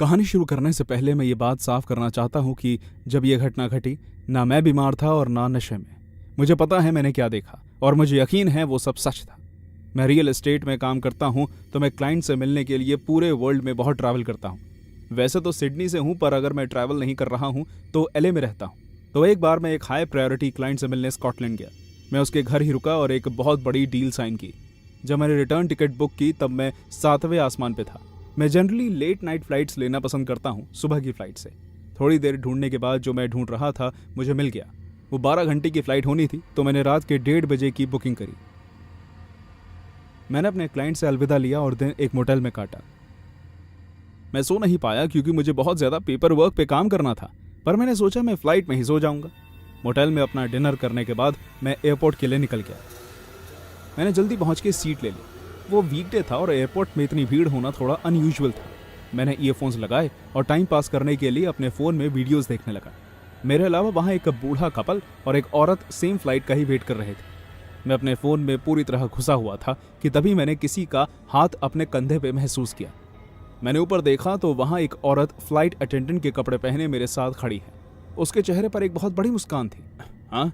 कहानी शुरू करने से पहले मैं ये बात साफ करना चाहता हूँ कि जब ये घटना घटी, ना मैं बीमार था और ना नशे में। मुझे पता है मैंने क्या देखा और मुझे यकीन है वो सब सच था। मैं रियल एस्टेट में काम करता हूँ तो मैं क्लाइंट से मिलने के लिए पूरे वर्ल्ड में बहुत ट्रैवल करता हूँ। वैसे तो सिडनी से हूँ, पर अगर मैं ट्रैवल नहीं कर रहा हूँ तो LA में रहता हूँ। तो एक बार मैं एक हाई प्रायोरिटी क्लाइंट से मिलने स्कॉटलैंड गया। मैं उसके घर ही रुका और एक बहुत बड़ी डील साइन की। जब मैंने रिटर्न टिकट बुक की तब मैं 7वें आसमान पे था। मैं जनरली लेट नाइट फ्लाइट्स लेना पसंद करता हूँ, सुबह की फ्लाइट से। थोड़ी देर ढूंढने के बाद जो मैं ढूंढ रहा था मुझे मिल गया। वो 12 घंटे की फ्लाइट होनी थी, तो मैंने रात के 1:30 बजे की बुकिंग करी। मैंने अपने क्लाइंट से अलविदा लिया और दिन एक मोटेल में काटा। मैं सो नहीं पाया क्योंकि मुझे बहुत ज़्यादा पेपर वर्क पे काम करना था, पर मैंने सोचा मैं फ्लाइट में ही सो जाऊंगा। मोटेल में अपना डिनर करने के बाद मैं एयरपोर्ट के लिए निकल गया। मैंने जल्दी पहुंच के सीट ले ली। वो वीकडे था और एयरपोर्ट में इतनी भीड़ होना थोड़ा अनयूजुअल था। मैंने ईयरफोन्स लगाए और टाइम पास करने के लिए अपने फ़ोन में वीडियोस देखने लगा। मेरे अलावा वहाँ एक बूढ़ा कपल और एक औरत सेम फ्लाइट का ही वेट कर रहे थे। मैं अपने फ़ोन में पूरी तरह घुसा हुआ था कि तभी मैंने किसी का हाथ अपने कंधे पे महसूस किया। मैंने ऊपर देखा तो वहाँ एक औरत फ्लाइट अटेंडेंट के कपड़े पहने मेरे साथ खड़ी है। उसके चेहरे पर एक बहुत बड़ी मुस्कान थी। हाँ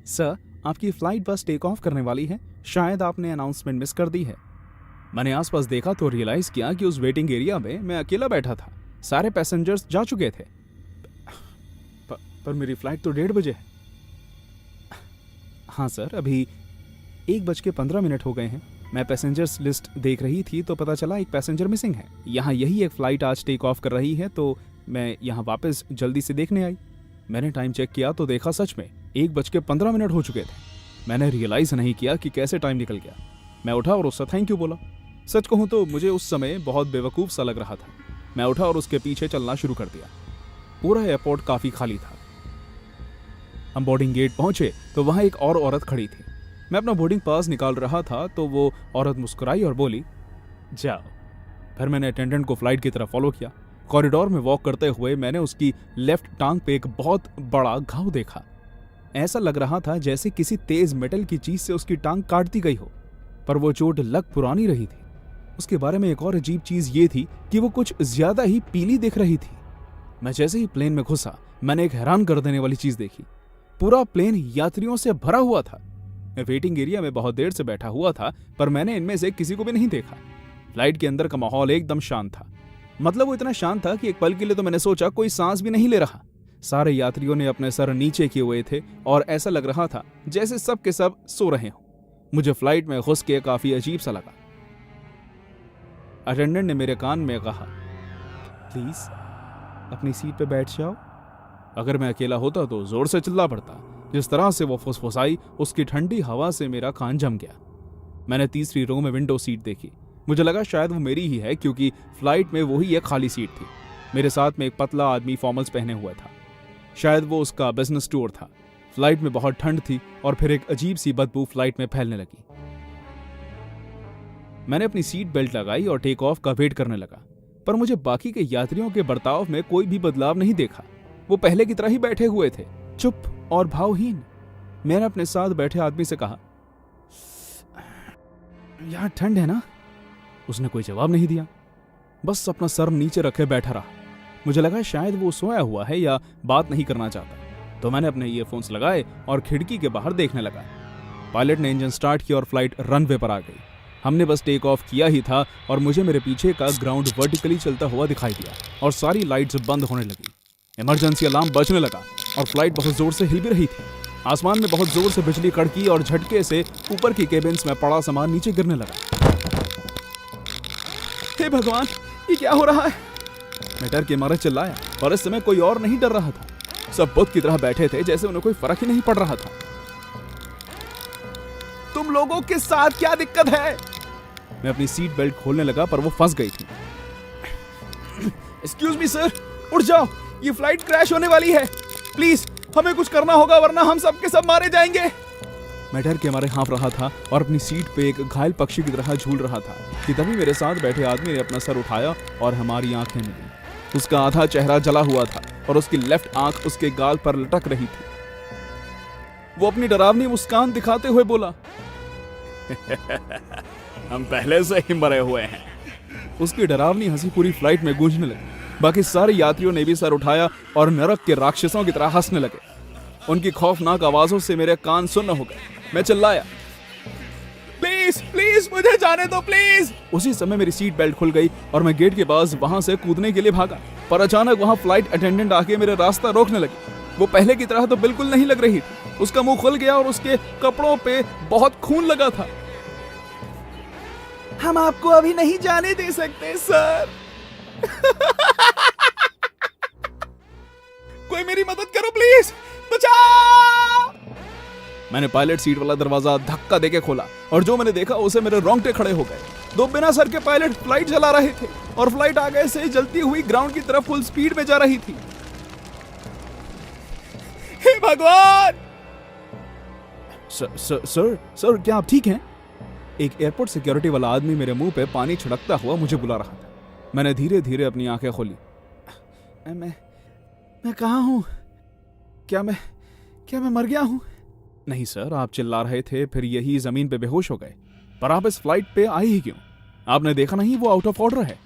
सर, आपकी फ़्लाइट बस टेक ऑफ करने वाली है, शायद आपने अनाउंसमेंट मिस कर दी है। मैंने आसपास देखा तो रियलाइज़ किया कि उस वेटिंग एरिया में मैं अकेला बैठा था। सारे पैसेंजर्स जा चुके थे। पर मेरी फ़्लाइट तो 1:30 बजे है। हाँ सर, अभी 1:15 हो गए हैं। मैं पैसेंजर्स लिस्ट देख रही थी तो पता चला एक पैसेंजर मिसिंग है। यहाँ यही एक फ़्लाइट आज टेक ऑफ कर रही है, तो मैं यहाँ वापस जल्दी से देखने आई। मैंने टाइम चेक किया तो देखा सच में 1:15 हो चुके थे। मैंने रियलाइज़ नहीं किया कि कैसे टाइम निकल गया। मैं उठा और उससे थैंक यू बोला। सच कहूँ तो मुझे उस समय बहुत बेवकूफ़ सा लग रहा था। मैं उठा और उसके पीछे चलना शुरू कर दिया। पूरा एयरपोर्ट काफ़ी खाली था। हम बोर्डिंग गेट पहुंचे तो वहाँ एक और औरत खड़ी थी। मैं अपना बोर्डिंग पास निकाल रहा था तो वो औरत मुस्कुराई और बोली, जाओ। फिर मैंने अटेंडेंट को फ्लाइट की तरफ फॉलो किया। कॉरिडोर में वॉक करते हुए मैंने उसकी लेफ्ट टांग पे एक बहुत बड़ा घाव देखा। ऐसा लग रहा था जैसे किसी तेज मेटल की चीज से उसकी टांग काट दी गई हो, पर वो चोट लग पुरानी रही थी। उसके बारे में एक और अजीब चीज ये थी कि वो कुछ ज्यादा ही पीली दिख रही थी। मैं जैसे ही प्लेन में घुसा, मैंने एक हैरान कर देने वाली चीज देखी। पूरा प्लेन यात्रियों से भरा हुआ था। मैं वेटिंग एरिया में बहुत देर से बैठा हुआ था, पर मैंने इनमें से किसी को भी नहीं देखा। फ्लाइट के अंदर का माहौल एकदम शांत था। मतलब वो इतना शांत था कि एक पल के लिए तो मैंने सोचा कोई सांस भी नहीं ले रहा। सारे यात्रियों ने अपने सर नीचे किए हुए थे और ऐसा लग रहा था जैसे सब के सब सो रहे हों। मुझे फ्लाइट में घुस के काफी अजीब सा लगा। अटेंडेंट ने मेरे कान में कहा, प्लीज अपनी सीट पे बैठ जाओ। अगर मैं अकेला होता तो जोर से चिल्ला पड़ता। जिस तरह से वो फुसफुसाई, उसकी ठंडी हवा से मेरा कान जम गया। मैंने तीसरी रो में विंडो सीट देखी। मुझे लगा शायद वो मेरी ही है, क्योंकि फ्लाइट में वही एक खाली सीट थी। मेरे साथ में एक पतला आदमी फॉर्मल्स पहने हुआ था। शायद वो उसका बिजनेस टूर था। फ्लाइट में बहुत ठंड थी और फिर एक अजीब सी बदबू फ्लाइट में फैलने लगी। मैंने अपनी सीट बेल्ट लगाई और टेक ऑफ का वेट करने लगा, पर मुझे बाकी के यात्रियों के बर्ताव में कोई भी बदलाव नहीं देखा। वो पहले की तरह ही बैठे हुए थे, चुप और भावहीन। मैंने अपने साथ बैठे आदमी से कहा, यहाँ ठंड है ना? उसने कोई जवाब नहीं दिया, बस अपना सर नीचे रखे बैठा रहा। मुझे लगा शायद वो सोया हुआ है या बात नहीं करना चाहता, तो मैंने अपने ईयरफोन्स लगाए और खिड़की के बाहर देखने लगा। पायलट ने इंजन स्टार्ट किया और फ्लाइट रनवे पर आ गई। हमने बस टेक ऑफ किया ही था और मुझे मेरे पीछे का ग्राउंड वर्टिकली चलता हुआ दिखाई दिया और सारी लाइट्स बंद होने लगी। इमरजेंसी अलार्म बजने लगा और फ्लाइट बहुत जोर से हिल भी रही थी। आसमान में बहुत जोर से बिजली कड़की और झटके से ऊपर की केबिन्स में पड़ा सामान नीचे गिरने लगा। हे भगवान, ये क्या हो रहा है? मैं डर के मारे चिल्लाया, और इस समय कोई और नहीं डर रहा था। सब बुत की तरह बैठे थे, जैसे उन्हें कोई फर्क ही नहीं पड़ रहा था। तुम लोगों के साथ क्या दिक्कत है? मैं अपनी सीट बेल्ट खोलने लगा, पर वो फंस गई थी। एक्सक्यूज मी सर, उठ जाओ, ये फ्लाइट क्रैश होने वाली है। प्लीज हमें कुछ करना होगा, वरना हम सब के सब मारे जाएंगे। मैं डर के मारे हाँफ रहा था और अपनी सीट पे एक घायल पक्षी की तरह झूल रहा था कि तभी मेरे साथ बैठे आदमी ने अपना सर उठाया और हमारी आंखें मिली। उसका आधा चेहरा जला हुआ था और उसकी लेफ्ट आंख उसके गाल पर लटक रही थी। वो अपनी डरावनी मुस्कान दिखाते हुए बोला, हम पहले से ही मरे हुए हैं। उसकी डरावनी हंसी पूरी फ्लाइट में गूंजने लगी। बाकी सारे यात्रियों ने भी सर उठाया और नरक के राक्षसों की तरह हंसने लगे। उनकी खौफनाक आवाजों से मेरे कान सुन्न हो गए। मैं चिल्लाया, प्लीज प्लीज मुझे जाने दो प्लीज। उसी समय मेरी सीट बेल्ट खुल गई और मैं गेट के पास वहां से कूदने के लिए भागा, पर अचानक वहां फ्लाइट अटेंडेंट आके मेरा रास्ता रोकने लगी। वो पहले की तरह तो बिल्कुल नहीं लग रही थी। उसका मुंह खुल गया और उसके कपड़ों पे बहुत खून लगा था। हम आपको अभी नहीं जाने दे सकते सर। कोई मेरी मदद करो प्लीज, बचाओ। मैंने पायलट सीट वाला दरवाजा धक्का देके खोला और जो मैंने देखा उसे मेरे रोंगटे खड़े हो गए। दो बिना सर के पायलट फ्लाइट चला रहे थे और फ्लाइट आगे से जलती हुई ग्राउंड की तरफ फुल स्पीड में जा रही थी। हे भगवान! सर क्या आप ठीक हैं? एक एयरपोर्ट सिक्योरिटी वाला आदमी मेरे मुंह पे पानी छिड़कता हुआ मुझे बुला रहा था। मैंने धीरे धीरे अपनी आंखें खोली। मैं कहाँ हूँ? क्या मैं मर गया हूँ? नहीं सर, आप चिल्ला रहे थे, फिर यही जमीन पे बेहोश हो गए। पर आप इस फ्लाइट पे आए ही क्यों? आपने देखा नहीं वो आउट ऑफ ऑर्डर है?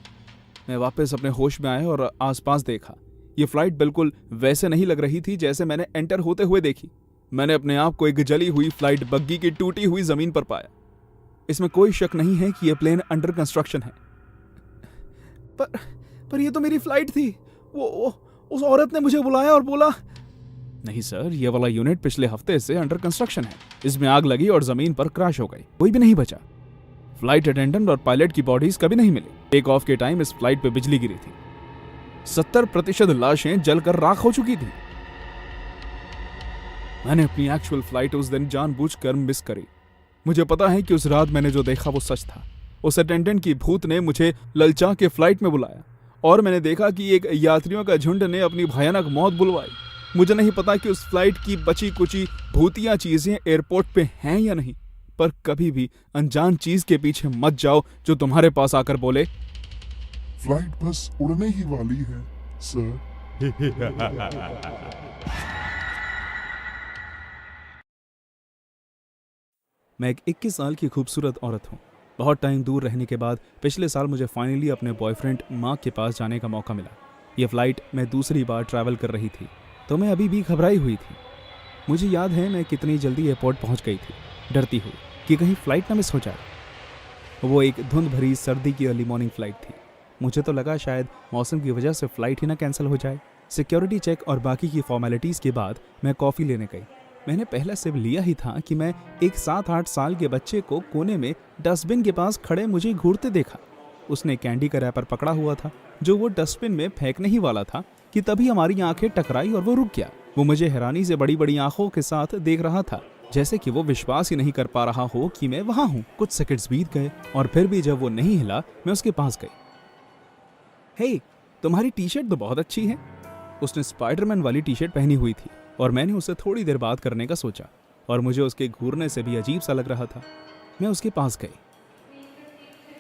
मैं वापस अपने होश में आया और आसपास देखा। ये फ्लाइट बिल्कुल वैसे नहीं लग रही थी जैसे मैंने एंटर होते हुए देखी। मैंने अपने आप को एक जली हुई फ्लाइट बग्गी की टूटी हुई जमीन पर पाया। इसमें कोई शक नहीं है कि यह प्लेन अंडर कंस्ट्रक्शन है। पर यह तो मेरी फ्लाइट थी। वो उस औरत ने मुझे बुलाया और बोला, नहीं सर, ये वाला यूनिट पिछले हफ्ते से अंडर कंस्ट्रक्शन है। इसमें आग लगी और जमीन पर क्रैश हो गई, कोई भी नहीं बचा। फ्लाइट अटेंडेंट और पायलट की बॉडीज कभी नहीं मिली। टेक ऑफ के टाइम इस फ्लाइट पे बिजली गिरी थी। 70% लाशें जलकर राख हो चुकी थी। मैंने अपनी एक्चुअल फ्लाइट उस दिन जानबूझकर मिस करी। मुझे पता है कि उस रात मैंने जो देखा वो सच था। उस अटेंडेंट की भूत ने मुझे ललचा के फ्लाइट में बुलाया और मैंने देखा कि एक यात्रियों का झुंड ने अपनी भयानक मौत बुलवाई। मुझे नहीं पता कि उस फ्लाइट की बची कुची भूतिया चीजें एयरपोर्ट पे हैं या नहीं, पर कभी भी अनजान चीज के पीछे मत जाओ जो तुम्हारे पास आकर बोले, फ्लाइट बस उड़ने ही वाली है सर। मैं एक 21 साल की खूबसूरत औरत हूँ। बहुत टाइम दूर रहने के बाद पिछले साल मुझे फाइनली अपने बॉयफ्रेंड मार्क के पास जाने का मौका मिला। यह फ्लाइट मैं दूसरी बार ट्रैवल कर रही थी तो मैं अभी भी घबराई हुई थी। मुझे याद है मैं कितनी जल्दी एयरपोर्ट पहुंच गई थी, डरती हुई कि कहीं फ्लाइट ना मिस हो जाए। वो एक धुंध भरी सर्दी की अर्ली मॉर्निंग फ्लाइट थी। मुझे तो लगा शायद मौसम की वजह से फ्लाइट ही ना कैंसिल हो जाए। सिक्योरिटी चेक और बाकी की फॉर्मेलिटीज़ के बाद मैं कॉफ़ी लेने गई। मैंने पहला सिप लिया ही था कि मैं एक 7-8 साल के बच्चे को कोने में डस्टबिन के पास खड़े मुझे घूरते देखा। उसने कैंडी का रैपर पकड़ा हुआ था जो वो डस्टबिन में फेंकने ही वाला था कि तभी हमारी आंखें टकराई और वो रुक गया। वो मुझे हैरानी से बड़ी बड़ी आंखों के साथ देख रहा था, जैसे कि वो विश्वास ही नहीं कर पा रहा हो कि मैं वहां हूं। कुछ सेकंड्स बीत गए और फिर भी जब वो नहीं हिला मैं उसके पास गई। हे, तुम्हारी टी शर्ट तो बहुत अच्छी है। उसने स्पाइडरमैन वाली टी शर्ट पहनी हुई थी और मैंने उससे थोड़ी देर बात करने का सोचा और मुझे उसके घूरने से भी अजीब सा लग रहा था। मैं उसके पास गई।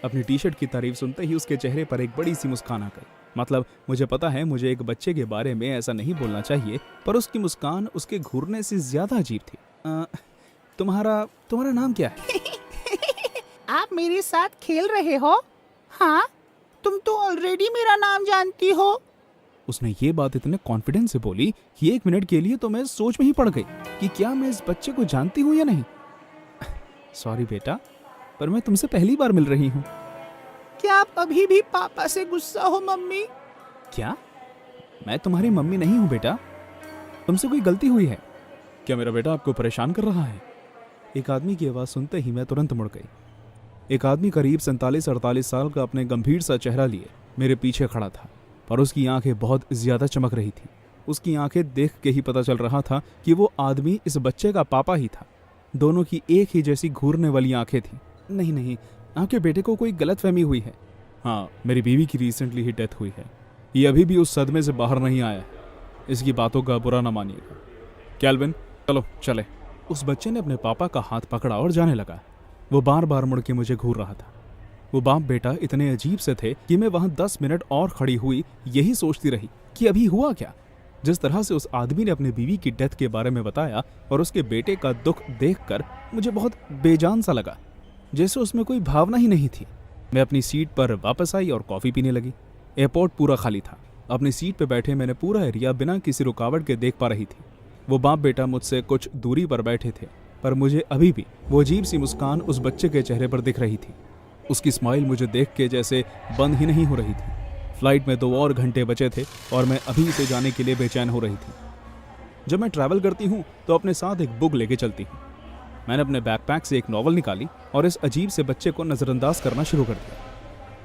अपनी टी शर्ट की तारीफ सुनते ही उसके चेहरे पर एक बड़ी सी मुस्कान आ गई। मतलब मुझे पता है मुझे एक बच्चे के बारे में ऐसा नहीं बोलना चाहिए, पर उसकी मुस्कान उसके घूरने से ज्यादा अजीब थी। तुम्हारा नाम क्या है? आप मेरे साथ खेल रहे हो? हाँ, तुम तो ऑलरेडी मेरा नाम जानती हो। उसने ये बात इतने कॉन्फिडेंस से बोली कि 1 मिनट के लिए तो मैं सोच में ही पड़ गई कि क्या मैं इस बच्चे को जानती हूँ या नहीं। सॉरी बेटा, पर मैं तुमसे पहली बार मिल रही हूँ। क्या आप अभी भी पापा से गुस्सा हो मम्मी? क्या? मैं तुम्हारी मम्मी नहीं हूँ बेटा, तुमसे कोई गलती हुई है। क्या मेरा बेटा आपको परेशान कर रहा है? एक आदमी की आवाज़ सुनते ही मैं तुरंत मुड़ गई। एक आदमी करीब 47-48 साल का अपने गंभीर सा चेहरा लिए मेरे पीछे खड़ा था, पर उसकी आंखें बहुत ज्यादा चमक रही थी। उसकी आंखें देख के ही पता चल रहा था कि वो आदमी इस बच्चे का पापा ही था। दोनों की एक ही जैसी घूरने वाली आंखें थी। नहीं, आपके बेटे को कोई गलतफहमी हुई है। हाँ, मेरी बीवी की रिसेंटली ही डेथ हुई है। ये अभी भी उस सदमे से बाहर नहीं आया है। इसकी बातों का बुरा ना मानिएगा। कैल्विन, चलो चले। उस बच्चे ने अपने पापा का हाथ पकड़ा और जाने लगा। वो बार बार मुड़ के मुझे घूर रहा था। वो बाप बेटा इतने अजीब से थे कि मैं वहां 10 मिनट और खड़ी हुई यही सोचती रही कि अभी हुआ क्या। जिस तरह से उस आदमी ने अपनी बीवी की डेथ के बारे में बताया और उसके बेटे का दुख देखकर मुझे बहुत बेजान सा लगा, जैसे उसमें कोई भावना ही नहीं थी। मैं अपनी सीट पर वापस आई और कॉफ़ी पीने लगी। एयरपोर्ट पूरा खाली था। अपनी सीट पे बैठे मैंने पूरा एरिया बिना किसी रुकावट के देख पा रही थी। वो बाप बेटा मुझसे कुछ दूरी पर बैठे थे, पर मुझे अभी भी वो अजीब सी मुस्कान उस बच्चे के चेहरे पर दिख रही थी। उसकी स्माइल मुझे देख के जैसे बंद ही नहीं हो रही थी। फ्लाइट में 2 और घंटे बचे थे और मैं अभी से जाने के लिए बेचैन हो रही थी। जब मैं ट्रैवल करती हूँ तो अपने साथ एक बुक लेके चलती हूँ। मैंने अपने बैकपैक से एक नॉवल निकाली और इस अजीब से बच्चे को नज़रअंदाज करना शुरू कर दिया।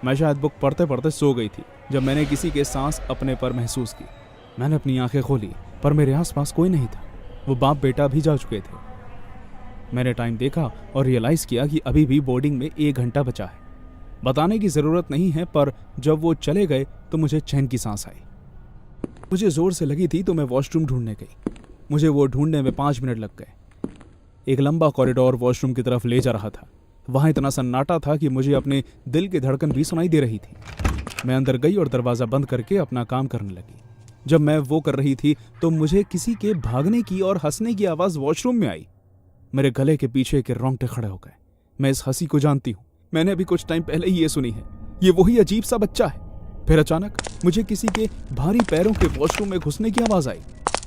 मैं शायद बुक पढ़ते पढ़ते सो गई थी जब मैंने किसी के सांस अपने पर महसूस की। मैंने अपनी आंखें खोली पर मेरे आसपास कोई नहीं था। वो बाप बेटा भी जा चुके थे। मैंने टाइम देखा और रियलाइज़ किया कि अभी भी बोर्डिंग में 1 घंटा बचा है। बताने की ज़रूरत नहीं है, पर जब वो चले गए तो मुझे चैन की सांस आई। मुझे ज़ोर से लगी थी तो मैं वॉशरूम ढूंढने गई। मुझे वो ढूंढने में 5 मिनट लग गए। एक लंबा कॉरिडोर वॉशरूम की तरफ ले जा रहा था। वहाँ इतना सन्नाटा था कि मुझे अपने दिल की धड़कन भी सुनाई दे रही थी। मैं अंदर गई और दरवाज़ा बंद करके अपना काम करने लगी। जब मैं वो कर रही थी तो मुझे किसी के भागने की और हंसने की आवाज़ वॉशरूम में आई। मेरे गले के पीछे के रोंगटे खड़े हो गए। मैं इस हंसी को जानती हूँ, मैंने अभी कुछ टाइम पहले ही ये सुनी है। ये वही अजीब सा बच्चा है। फिर अचानक मुझे किसी के भारी पैरों के वॉशरूम में घुसने की आवाज़ आई।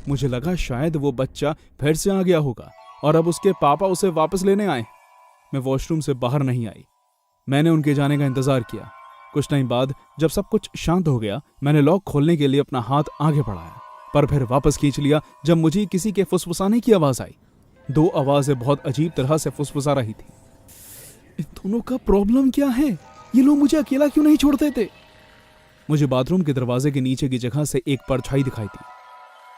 मुझे लगा शायद वो बच्चा फिर से आ गया होगा और अब उसके पापा उसे वापस लेने आए। मैं वॉशरूम से बाहर नहीं आई। मैंने उनके जाने का इंतजार किया। कुछ टाइम बाद जब सब कुछ शांत हो गया, मैंने लॉक खोलने के लिए अपना हाथ आगे बढ़ाया, पर फिर वापस खींच लिया जब मुझे किसी के फुसफुसाने की आवाज आई। 2 आवाजें बहुत अजीब तरह से फुसफुसा रही थी। इन दोनों का प्रॉब्लम क्या है? ये लोग मुझे अकेला क्यों नहीं छोड़ते थे? मुझे बाथरूम के दरवाजे के नीचे की जगह से एक परछाई दिखाई दी।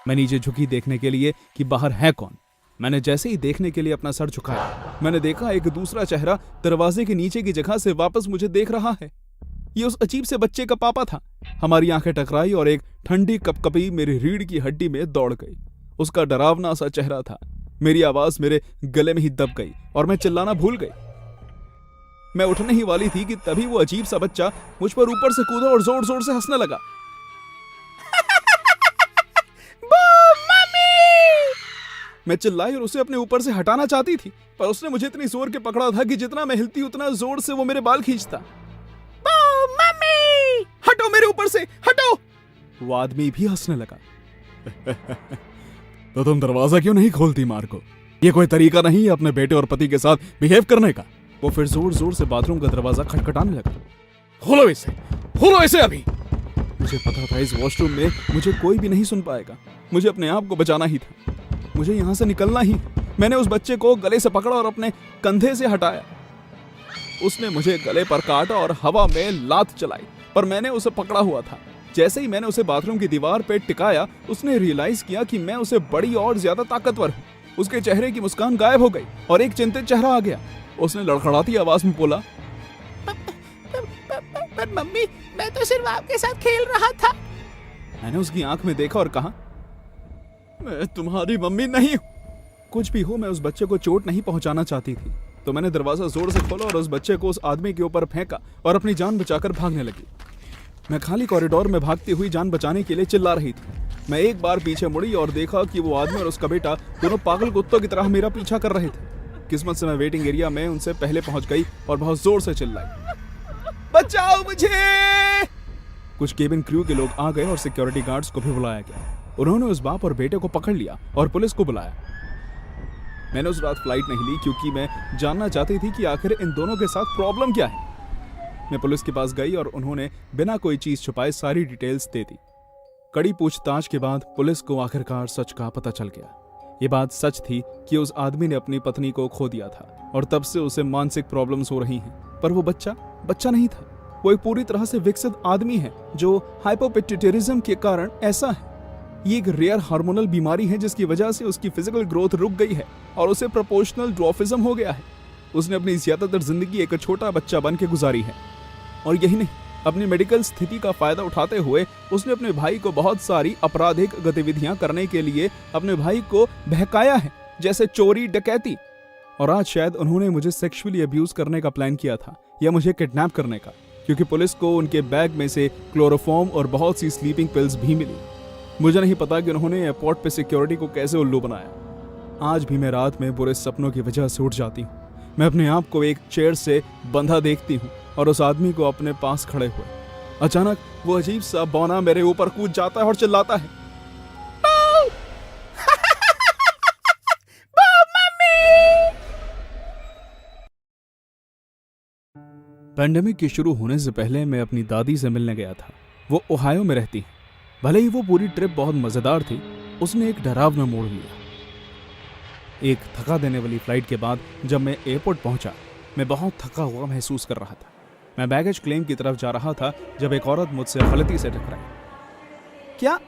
मैं नीचे झुकी देखने के लिए कि बाहर है कौन। मैंने जैसे ही देखने के लिए अपना सर झुकाया, मैंने देखा एक दूसरा चेहरा दरवाजे के नीचे की जगह से वापस मुझे देख रहा है। ये उस अजीब से बच्चे का पापा था। हमारी आंखें टकराई और एक ठंडी कपकपी मेरी रीढ़ की हड्डी में दौड़ गई। उसका डरावना सा चेहरा था। मेरी आवाज मेरे गले में ही दब गई और मैं चिल्लाना भूल गई। मैं उठने ही वाली थी कि तभी वो अजीब सा बच्चा मुझ पर ऊपर से कूदा और जोर जोर से हंसने लगा। मैं चिल्लाई और उसे अपने ऊपर से हटाना चाहती थी, पर उसने मुझे इतनी जोर के पकड़ा था कि जितना मैं हिलती उतना जोर से वो मेरे बाल खींचता। मम्मी! हटो मेरे ऊपर से, हटो! वो आदमी भी हंसने लगा। तो तुम दरवाजा क्यों नहीं खोलती मार्को? ये कोई तरीका नहीं है अपने बेटे और पति के साथ बिहेव करने का। वो फिर जोर जोर से बाथरूम का दरवाजा खटखटाने लगा। खोलो इसे अभी। मुझे पता था इस वॉशरूम में मुझे कोई भी नहीं सुन पाएगा। मुझे अपने आप को बचाना ही था। मुझे यहाँ से निकलना ही। मैंने उस बच्चे को गले से पकड़ा और अपने कंधे से हटाया। उसने मुझे गले पर काटा और हवा में लात चलाई, पर मैंने उसे पकड़ा हुआ था। जैसे ही मैंने उसे बाथरूम की दीवार पे टिकाया, उसने रियलाइज किया कि मैं उसे बड़ी और ज्यादा ताकतवर हूँ। उसके चेहरे की मुस्कान गायब हो गई और एक चिंतित चेहरा आ गया। उसने लड़खड़ाती आवाज में बोला, पर मम्मी, मैं तो सिर्फ आपके साथ खेल रहा था। मैंने उसकी आंख में देखा और कहा, मैं तुम्हारी मम्मी नहीं हूं। कुछ भी हो, मैं उस बच्चे को चोट नहीं पहुंचाना चाहती थी, तो मैंने दरवाजा जोर से खोला और उस बच्चे को उस आदमी के ऊपर फेंका और अपनी जान बचाकर भागने लगी। मैं खाली कॉरिडोर में भागती हुई जान बचाने के लिए चिल्ला रही थी। मैं एक बार पीछे मुड़ी और देखा कि वो आदमी और उसका बेटा दोनों पागल कुत्तों की तरह मेरा पीछा कर रहे थे। किस्मत से मैं वेटिंग एरिया में उनसे पहले पहुंच गई और बहुत जोर से चिल्लाई, बचाओ मुझे! कुछ केबिन क्रू के लोग आ गए और सिक्योरिटी गार्ड्स को भी बुलाया गया। उन्होंने उस बाप और बेटे को पकड़ लिया और पुलिस को बुलाया। मैंने उस रात फ्लाइट नहीं ली क्योंकि मैं जानना चाहती थी कि आखिर इन दोनों के साथ प्रॉब्लम क्या है। मैं पुलिस के पास गई और उन्होंने बिना कोई चीज छुपाए सारी डिटेल्स दे दी। कड़ी पूछताछ के बाद पुलिस को आखिरकार सच का पता चल गया। ये बात सच थी कि उस आदमी ने अपनी पत्नी को खो दिया था और तब से उसे मानसिक प्रॉब्लम्स हो रही हैं। पर वो बच्चा नहीं था। वो एक पूरी तरह से विकसित आदमी है जो हाइपोपिट्यूटरिज्म के कारण ऐसा है। ये एक रेयर हार्मोनल बीमारी है जिसकी वजह से उसकी फिजिकल ग्रोथ रुक गई है और उसे प्रोपोर्शनल ड्वार्फिज्म हो गया है। उसने अपनी ज्यादातर जिंदगी एक छोटा बच्चा बन के गुजारी है। और यही नहीं, अपनी मेडिकल स्थिति का फायदा उठाते हुए उसने अपने भाई को बहुत सारी आपराधिक गतिविधियां करने के लिए अपने भाई को बहकाया है, जैसे चोरी, डकैती। और आज शायद उन्होंने मुझे सेक्सुअली अब्यूज करने का प्लान किया था या मुझे किडनैप करने का, क्योंकि पुलिस को उनके बैग में से क्लोरोफॉर्म और बहुत सी स्लीपिंग पिल्स भी मिली। मुझे नहीं पता कि उन्होंने एयरपोर्ट पे सिक्योरिटी को कैसे उल्लू बनाया। आज भी मैं रात में बुरे सपनों की वजह से उठ जाती हूँ। मैं अपने आप को एक चेयर से बंधा देखती हूँ और उस आदमी को अपने पास खड़े हुए। अचानक वो अजीब सा बौना मेरे ऊपर कूद जाता है और चिल्लाता है, पैंडेमिक के शुरू होने से पहले मैं अपनी दादी से मिलने गया था। वो ओहायो में रहती हैं। भले ही वो पूरी ट्रिप बहुत मजेदार थी, उसने एक डरावना मोड़ लिया। एक थका देने वाली फ्लाइट के बाद जब मैं एयरपोर्ट पहुंचा, मैं बहुत थका हुआ महसूस कर रहा था। मैं बैगेज क्लेम की तरफ जा रहा था जब एक औरत मुझसे गलती से टकराई। क्या?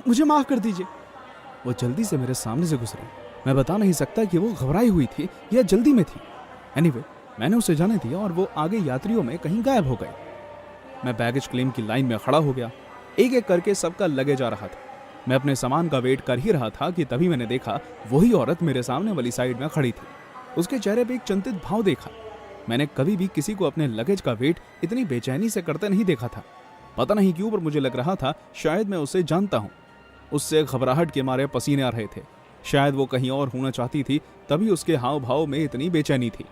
मुझे माफ कर दीजिए। वो जल्दी से मेरे सामने से गुजरी। मैं बता नहीं सकता कि वो घबराई हुई थी या जल्दी में थी। एनीवे, मैंने उसे जाने दिया और वो आगे यात्रियों में कहीं गायब हो गए। मैं बैगेज क्लेम की लाइन में खड़ा हो गया। एक एक करके सबका लगे जा रहा था। मैं अपने सामान का वेट कर ही रहा था कि तभी मैंने देखा वही औरत मेरे सामने वाली साइड में खड़ी थी। उसके चेहरे पे एक चिंतित भाव देखा। मैंने कभी भी किसी को अपने लगेज का वेट इतनी बेचैनी से करते नहीं देखा था। पता नहीं क्यों, पर मुझे लग रहा था शायद मैं उसे जानता हूँ। उससे घबराहट के मारे पसीने आ रहे थे। शायद वो कहीं और होना चाहती थी, तभी उसके हाव भाव में इतनी बेचैनी थी।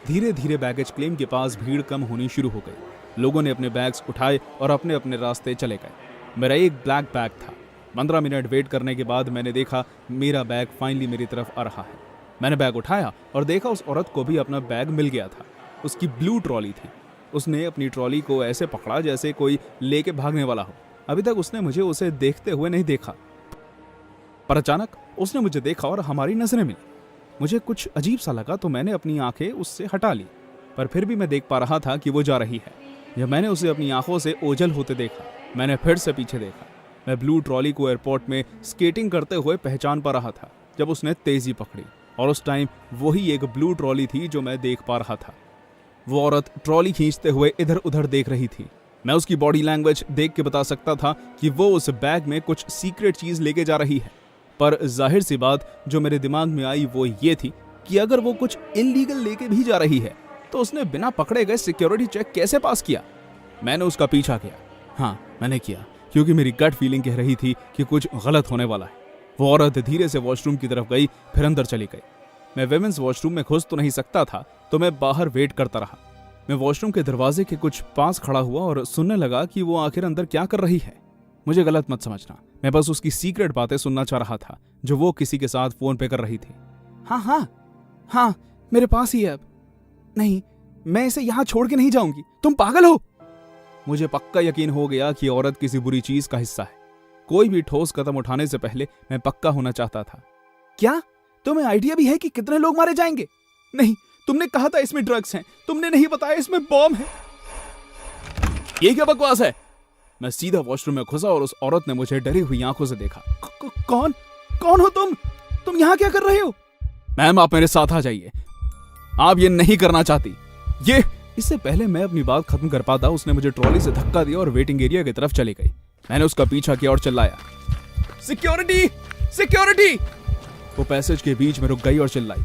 धीरे धीरे बैगेज क्लेम के पास भीड़ कम होनी शुरू हो गई। लोगों ने अपने बैग्स उठाए और अपने अपने रास्ते चले गए। मेरा एक ब्लैक बैग था। 15 मिनट वेट करने के बाद मैंने देखा मेरा बैग फाइनली मेरी तरफ आ रहा है। मैंने बैग उठाया और देखा उस औरत को भी अपना बैग मिल गया था। उसकी ब्लू ट्रॉली थी। उसने अपनी ट्रॉली को ऐसे पकड़ा जैसे कोई लेके भागने वाला हो। अभी तक उसने मुझे उसे देखते हुए नहीं देखा, पर अचानक उसने मुझे देखा और हमारी नजरें मिली। मुझे कुछ अजीब सा लगा तो मैंने अपनी आंखें उससे हटा ली, पर फिर भी मैं देख पा रहा था कि वो जा रही है। जब मैंने उसे अपनी आंखों से ओझल होते देखा, मैंने फिर से पीछे देखा। मैं ब्लू ट्रॉली को एयरपोर्ट में स्केटिंग करते हुए पहचान पा रहा था जब उसने तेजी पकड़ी, और उस टाइम वही एक ब्लू ट्रॉली थी जो मैं देख पा रहा था। वो औरत ट्रॉली खींचते हुए इधर उधर देख रही थी। मैं उसकी बॉडी लैंग्वेज देख के बता सकता था कि वो उस बैग में कुछ सीक्रेट चीज लेके जा रही है। पर जाहिर सी बात जो मेरे दिमाग में आई वो ये थी कि अगर वो कुछ इलीगल लेके भी जा रही है तो उसने बिना पकड़े गए सिक्योरिटी चेक कैसे पास किया। मैंने उसका पीछा किया। हाँ, मैंने किया, क्योंकि मेरी गट फीलिंग कह रही थी कि कुछ गलत होने वाला है। वो औरत धीरे से वॉशरूम की तरफ गई, फिर अंदर चली गई। मैं विमेंस वॉशरूम में घुस तो नहीं सकता था, तो मैं बाहर वेट करता रहा। मैं वॉशरूम के दरवाजे के कुछ पास खड़ा हुआ और सुनने लगा कि वो आखिर अंदर क्या कर रही है। मुझे गलत मत समझना, मैं बस उसकी सीक्रेट बातें सुनना चाह रहा था जो वो किसी के साथ फोन पे कर रही थी। हाँ, मेरे पास ही है। अब नहीं, मैं इसे यहां छोड़ के नहीं जाऊंगी। तुम पागल हो। मुझे पक्का यकीन हो गया कि औरत किसी बुरी चीज का हिस्सा है। कोई भी ठोस कदम उठाने से पहले मैं पक्का होना चाहता था। क्या तुम्हें आइडिया भी है कि कितने लोग मारे जाएंगे? नहीं, तुमने कहा था इसमें ड्रग्स हैं, तुमने नहीं बताया इसमें बॉम्ब है। ये क्या बकवास है? मैं सीधा वॉशरूम में घुसा और उस औरत ने मुझे डरी हुई आंखों से देखा। कौन हो तुम यहाँ क्या कर रहे हो? मैम, आप मेरे साथ आ जाइए। आप ये नहीं करना चाहती। ये इससे पहले मैं अपनी बात खत्म कर पाता, उसने मुझे ट्रॉली से धक्का दिया और वेटिंग एरिया की तरफ चली गई। मैंने उसका पीछा किया और चिल्लाया, सिक्योरिटी सिक्योरिटी। वो पैसेज के बीच में रुक गई और चिल्लाई,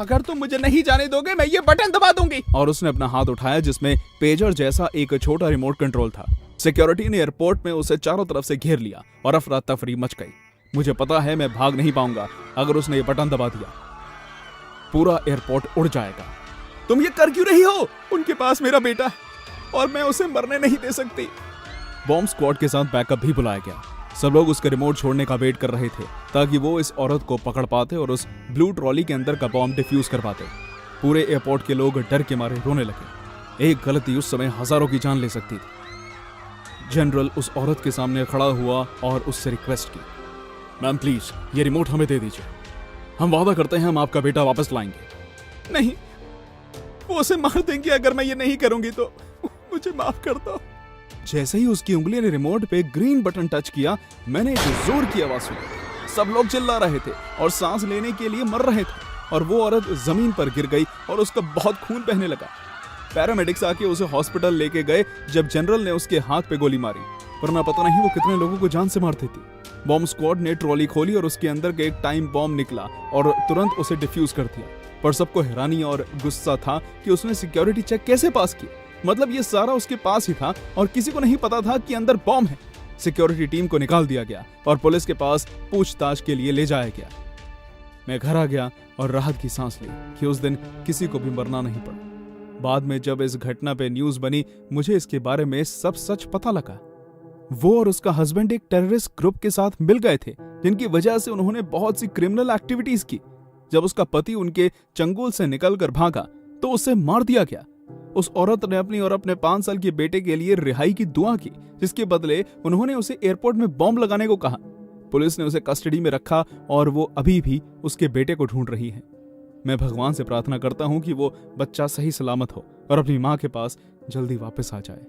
अगर तुम मुझे नहीं जाने दोगे मैं ये बटन दबा दूंगी। और उसने अपना हाथ उठाया जिसमें पेजर जैसा एक छोटा रिमोट कंट्रोल था। सिक्योरिटी ने एयरपोर्ट में उसे चारों तरफ से घेर लिया और अफरा तफरी मच गई। मुझे पता है मैं भाग नहीं पाऊंगा। अगर उसने ये बटन दबा दिया पूरा एयरपोर्ट उड़ जाएगा। तुम ये कर क्यों रही हो? उनके पास मेरा बेटा है और मैं उसे मरने नहीं दे सकती। बॉम्ब स्क्वाड के साथ बैकअप भी बुलाया गया। सब लोग उसके रिमोट छोड़ने का वेट कर रहे थे ताकि वो इस औरत को पकड़ पाते और उस ब्लू ट्रॉली के अंदर का बॉम्ब डिफ्यूज कर पाते। पूरे एयरपोर्ट के लोग डर के मारे रोने लगे। एक गलती उस समय हजारों की जान ले सकती थी। जनरल उस औरत के सामने खड़ा हुआ और उससे रिक्वेस्ट की, मैम प्लीज ये रिमोट हमें दे दीजिए। हम वादा करते हैं हम आपका बेटा वापस लाएंगे। नहीं, वो उसे मार देंगे अगर मैं ये नहीं करूंगी तो मुझे माफ कर दो। जैसे ही उसकी उंगली ने रिमोट पे ग्रीन बटन टच किया, मैंने एक जोर की आवाज सुनी। सब लोग चिल्ला रहे थे और सांस लेने के लिए मर रहे थे और वो औरत जमीन पर गिर गई और उसका बहुत खून बहने लगा। पैरामेडिक्स आके उसे हॉस्पिटल लेके गए जब जनरल ने उसके हाथ पे गोली मारी, वरना पता नहीं वो कितने लोगों को जान से मार देती। बॉम्ब स्क्वाड ने ट्रॉली खोली और उसके अंदर के एक टाइम बॉम्ब निकला और तुरंत उसे डिफ्यूज कर दिया। पर सबको हैरानी और गुस्सा था कि उसने सिक्योरिटी चेक कैसे पास किया। मतलब ये सारा उसके पास ही था और किसी को नहीं पता था कि अंदर बॉम्ब है। सिक्योरिटी टीम को निकाल दिया गया और पुलिस के पास पूछताछ के लिए ले जाया गया। मैं घर आ गया और राहत की सांस ली कि उस दिन किसी को भी मरना नहीं पड़ा। बाद में जब इस घटना पे न्यूज बनी, मुझे इसके बारे में सब सच पता लगा। वो और उसका हस्बैंड एक टेररिस्ट ग्रुप के साथ मिल गए थे, जिनकी वजह से उन्होंने बहुत सी क्रिमिनल एक्टिविटीज की। जब उसका पति उनके चंगुल से निकलकर भागा तो उसे मार दिया गया। उस औरत ने अपनी और अपने 5 साल के बेटे के लिए रिहाई की दुआ की, जिसके बदले उन्होंने उसे एयरपोर्ट में बॉम्ब लगाने को कहा। पुलिस ने उसे कस्टडी में रखा और वो अभी भी उसके बेटे को ढूंढ रही है। मैं भगवान से प्रार्थना करता हूँ कि वो बच्चा सही सलामत हो और अपनी माँ के पास जल्दी वापस आ जाए।